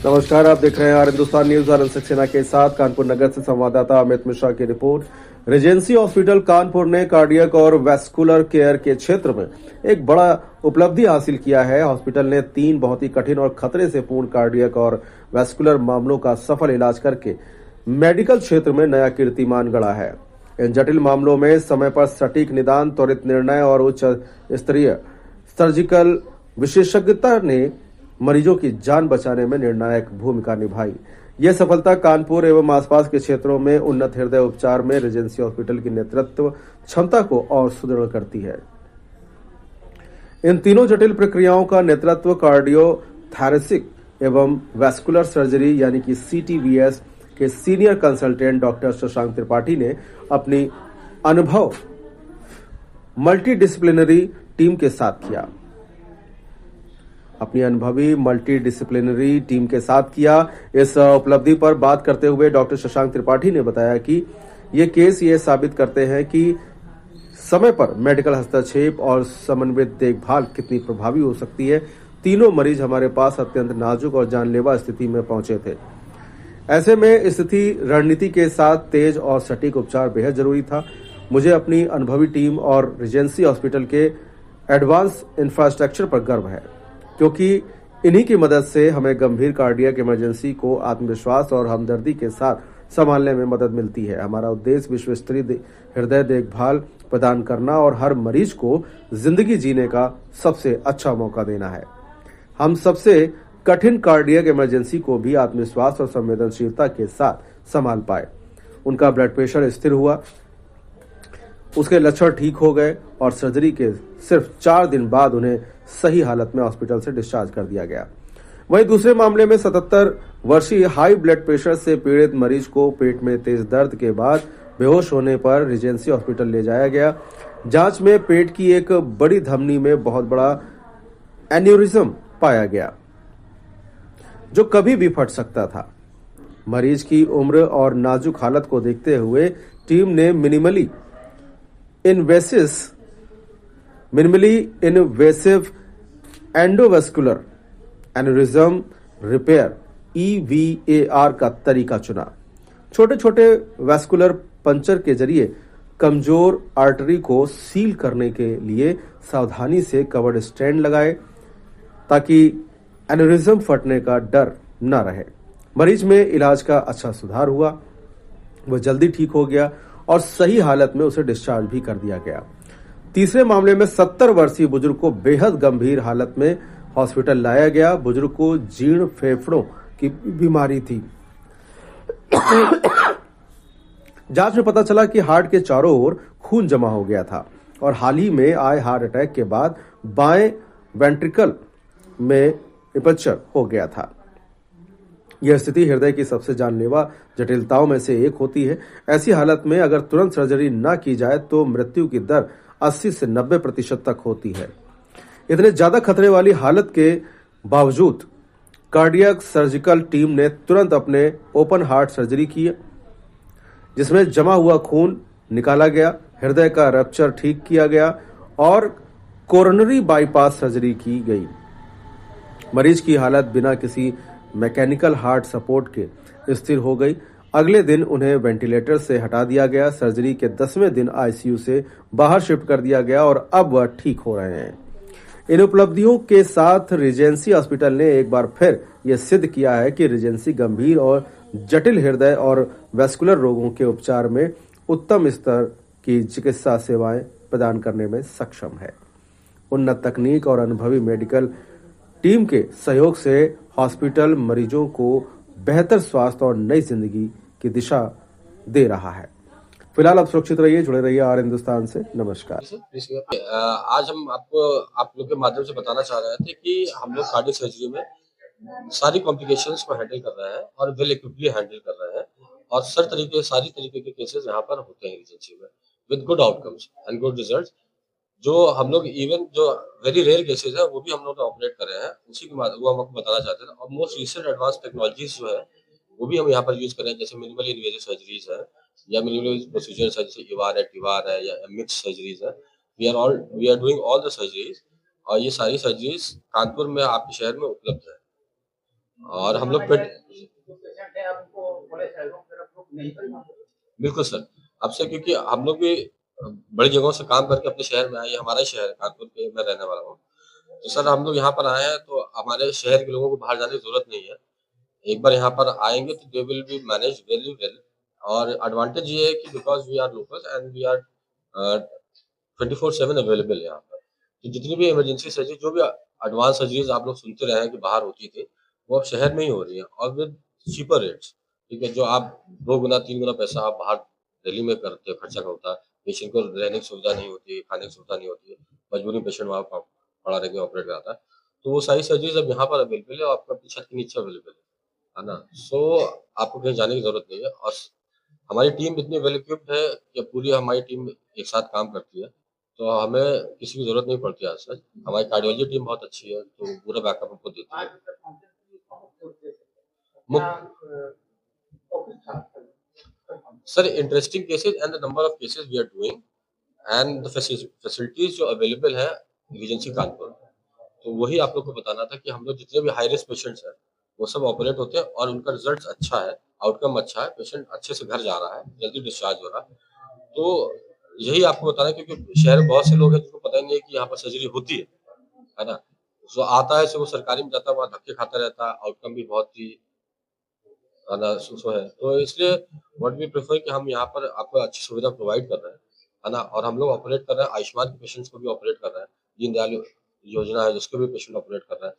नमस्कार, आप देख रहे हैं हिंदुस्तान न्यूज। आनंद सक्सेना के साथ कानपुर नगर से संवाददाता अमित मिश्रा की रिपोर्ट। रेजेंसी हॉस्पिटल कानपुर ने कार्डियक और वैस्कुलर केयर के क्षेत्र में एक बड़ा उपलब्धि हासिल किया है। हॉस्पिटल ने 3 बहुत ही कठिन और खतरे से पूर्ण कार्डियक और वैस्कुलर मामलों का सफल इलाज करके मेडिकल क्षेत्र में नया कीर्तिमान गढ़ा है। इन जटिल मामलों में समय पर सटीक निदान, त्वरित निर्णय और उच्च स्तरीय सर्जिकल विशेषज्ञता ने मरीजों की जान बचाने में निर्णायक भूमिका निभाई। यह सफलता कानपुर एवं आसपास के क्षेत्रों में उन्नत हृदय उपचार में रेजेंसी हॉस्पिटल की नेतृत्व क्षमता को और सुदृढ़ करती है। इन तीनों जटिल प्रक्रियाओं का नेतृत्व कार्डियोथोरैसिक एवं वैस्कुलर सर्जरी यानी कि CTVS के senior consultant doctor Shashank Tripathi ने अपनी अनुभव मल्टीडिसिप्लिनरी टीम के साथ किया। इस उपलब्धि पर बात करते हुए डॉक्टर शशांक त्रिपाठी ने बताया कि ये केस ये साबित करते हैं कि समय पर मेडिकल हस्तक्षेप और समन्वित देखभाल कितनी प्रभावी हो सकती है। तीनों मरीज हमारे पास अत्यंत नाजुक और जानलेवा स्थिति में पहुंचे थे। ऐसे में स्थिति रणनीति के साथ तेज और सटीक उपचार बेहद जरूरी था। मुझे अपनी अनुभवी टीम और रेजेंसी हॉस्पिटल के एडवांस इंफ्रास्ट्रक्चर पर गर्व है, क्योंकि इन्हीं की मदद से हमें गंभीर कार्डियक इमरजेंसी को आत्मविश्वास और हमदर्दी के साथ संभालने में मदद मिलती है। हमारा उद्देश्य विश्व स्तरीय हृदय देखभाल प्रदान करना और हर मरीज को जिंदगी जीने का सबसे अच्छा मौका देना है। हम सबसे कठिन कार्डियक इमरजेंसी को भी आत्मविश्वास और संवेदनशीलता के साथ संभाल पाए। उनका ब्लड प्रेशर स्थिर हुआ, उसके लक्षण ठीक हो गए और सर्जरी के सिर्फ 4 दिन बाद उन्हें सही हालत में हॉस्पिटल से डिस्चार्ज कर दिया गया। वहीं दूसरे मामले में 77 वर्षीय हाई ब्लड प्रेशर से पीड़ित मरीज को पेट में तेज दर्द के बाद बेहोश होने पर रेजेंसी हॉस्पिटल ले जाया गया। जांच में पेट की एक बड़ी धमनी में बहुत बड़ा एन्यूरिज्म पाया गया, जो कभी भी फट सकता था। मरीज की उम्र और नाजुक हालत को देखते हुए टीम ने minimally invasive endovascular aneurysm repair EVAR का तरीका चुना। छोटे छोटे वैस्कुलर पंचर के जरिए कमजोर आर्टरी को सील करने के लिए सावधानी से कवर्ड स्टेंट लगाए, ताकि एन्यूरिज्म फटने का डर न रहे। मरीज में इलाज का अच्छा सुधार हुआ, वह जल्दी ठीक हो गया और सही हालत में उसे डिस्चार्ज भी कर दिया गया। तीसरे मामले में 70 वर्षीय बुजुर्ग को बेहद गंभीर हालत में हॉस्पिटल लाया गया। बुजुर्ग को जीर्ण फेफड़ों की बीमारी थी। जांच में पता चला कि हार्ट के चारों ओर खून जमा हो गया था और हाल ही में आए हार्ट अटैक के बाद बाएं वेंट्रिकल में रप्चर हो गया था। यह स्थिति हृदय की सबसे जानलेवा जटिलताओं में से एक होती है। ऐसी हालत में अगर तुरंत सर्जरी न की जाए तो मृत्यु की दर 80 से 90% तक होती है। इतने ज्यादा खतरे वाली हालत के बावजूद कार्डियक सर्जिकल टीम ने तुरंत अपने ओपन हार्ट सर्जरी की, जिसमें जमा हुआ खून निकाला गया, हृदय का रप्चर ठीक किया गया और कोरोनरी बाईपास सर्जरी की गई। मरीज की हालत बिना किसी मैकेनिकल हार्ट सपोर्ट के स्थिर हो गई। अगले दिन उन्हें वेंटिलेटर से हटा दिया गया। सर्जरी के 10वें दिन ICU से बाहर शिफ्ट कर दिया गया और अब वह ठीक हो रहे हैं। इन उपलब्धियों के साथ रेजेंसी हॉस्पिटल ने एक बार फिर यह सिद्ध किया है कि रेजेंसी गंभीर और जटिल हृदय और वैस्कुलर रोगों के उपचार में उत्तम स्तर की चिकित्सा सेवाएं प्रदान करने में सक्षम है। उन्नत तकनीक और अनुभवी मेडिकल टीम के सहयोग से हॉस्पिटल मरीजों को बेहतर स्वास्थ्य और नई जिंदगी की दिशा दे रहा है। फिलहाल आप सुरक्षित रहिए, जुड़े रहिए आर हिंदुस्तान से। नमस्कार। आज हम आपको आप लोग के माध्यम से बताना चाह रहे थे कि हम लोग कार्डियक सर्जरी में सारी कॉम्प्लिकेशंस को हैंडल कर रहे हैं और वेल इक्विपली हैंडल कर रहे हैं और सारी तरीके के केसेस यहाँ पर होते हैं रेजेंसी में with good outcomes and good results. जो हम लोग इवन जो वेरी रेयर केसेस है वो भी हम लोग ऑपरेट कर रहे हैं, उसी के बाद वो हम आपको बताना चाहते हैं। और मोस्ट रिसेंट एडवांस टेक्नोलॉजीज जो है वो भी हम यहाँ पर यूज कर रहे हैं, जैसे मिनिमल इन्वेजिव सर्जरीज है या मिनिमल प्रोसीजर्स है, जैसे EVAR है, TIVAR है या मिक्स सर्जरीज है। We are doing all the surgeries और ये सारी सर्जरीज कानपुर में आपके शहर में उपलब्ध है। और हम लोग बिल्कुल सर। अब से क्योंकि हम लोग भी बड़ी जगहों से काम करके अपने शहर में आए, ये हमारा ही शहर है, कानपुर के मैं रहने वाला हूँ। तो सर हम लोग यहाँ पर आए हैं तो हमारे शहर के लोगों को बाहर जाने की ज़रूरत नहीं है। एक बार यहाँ पर आएँगे तो they will be managed very well. और एडवांटेज ये है कि because we are locals and we are 24/7 available यहाँ पर। तो जितनी भी इमरजेंसी सर्जरी जो भी एडवांस सर्जरीज़ आप लोग सुनते रहे हैं कि बाहर होती थी, वो अब शहर में ही हो रही है और विद चीपर रेट्स। ठीक है? जो आप 2 गुना 3 गुना पैसा आप बाहर दिल्ली में करते हो, खर्चा होता है। पेशेंट को रहने की सुविधा नहीं होती है, खाने की सुविधा नहीं होती है। मजबूरी में पेशेंट वहाँ प पड़ा रह के ऑपरेट कराता है। तो वो सारी सर्जरीज़ अब यहाँ पर अवेलेबल है और आपको अपनी छत के नीचे अवेलेबल है ना? सो आपको कहीं जाने की ज़रूरत नहीं है और हमारी टीम इतनी वेल इक्विप्ड है कि पूरी हमारी टीम एक साथ काम करती है, तो हमें किसी की ज़रूरत नहीं पड़ती आज तक। हमारी कार्डियोलॉजी टीम बहुत अच्छी है, तो पूरा बैकअप हमको देती है। मुक sir interesting cases and the number of cases we are doing and the facilities जो अवेलेबल है रीजेंसी कानपुर में, तो वही आप लोग को बताना था कि हम लोग जितने भी हाई रिस्क पेशेंट्स हैं, वो सब ऑपरेट होते हैं और उनका रिज़ल्ट अच्छा है, आउटकम अच्छा है, पेशेंट अच्छे से घर जा रहा है, जल्दी डिस्चार्ज हो रहा है। तो यही आपको बताना है क्योंकि शहर में बहुत से लोग हैं जिनको पता ही नहीं है कि यहाँ पर सर्जरी होती है ना? जो आता है, सो वो सरकारी में जाता है, वहाँ धक्के खाता रहता है, आउटकम भी बहुत ही है ना, सो है। तो इसलिए व्हाट वी प्रेफर कि हम यहाँ पर आपको अच्छी सुविधा प्रोवाइड कर रहे हैं, है ना? और हम लोग ऑपरेट कर रहे हैं, आयुष्मान के पेशेंट्स को भी ऑपरेट कर रहे हैं, दीनदयाल योजना है, जिसको भी पेशेंट ऑपरेट कर रहा है।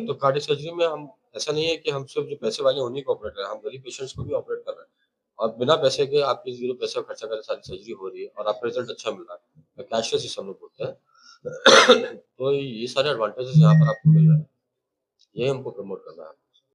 तो कार्डियक सर्जरी में हम ऐसा नहीं है कि हम सिर्फ जो पैसे वाले हैं उन्हीं को ऑपरेट कर रहे हैं, हम गरीब पेशेंट्स को भी ऑपरेट कर रहे हैं। और बिना पैसे के आपकी 0 पैसे का खर्चा करे सारी सर्जरी हो रही है और आपका रिजल्ट अच्छा मिल रहा है। कैशलेस सिस्टम लोग बोलते हैं। तो ये सारे एडवांटेजेस यहाँ पर आपको मिल रहे हैं। यही हमको प्रमोट करना है।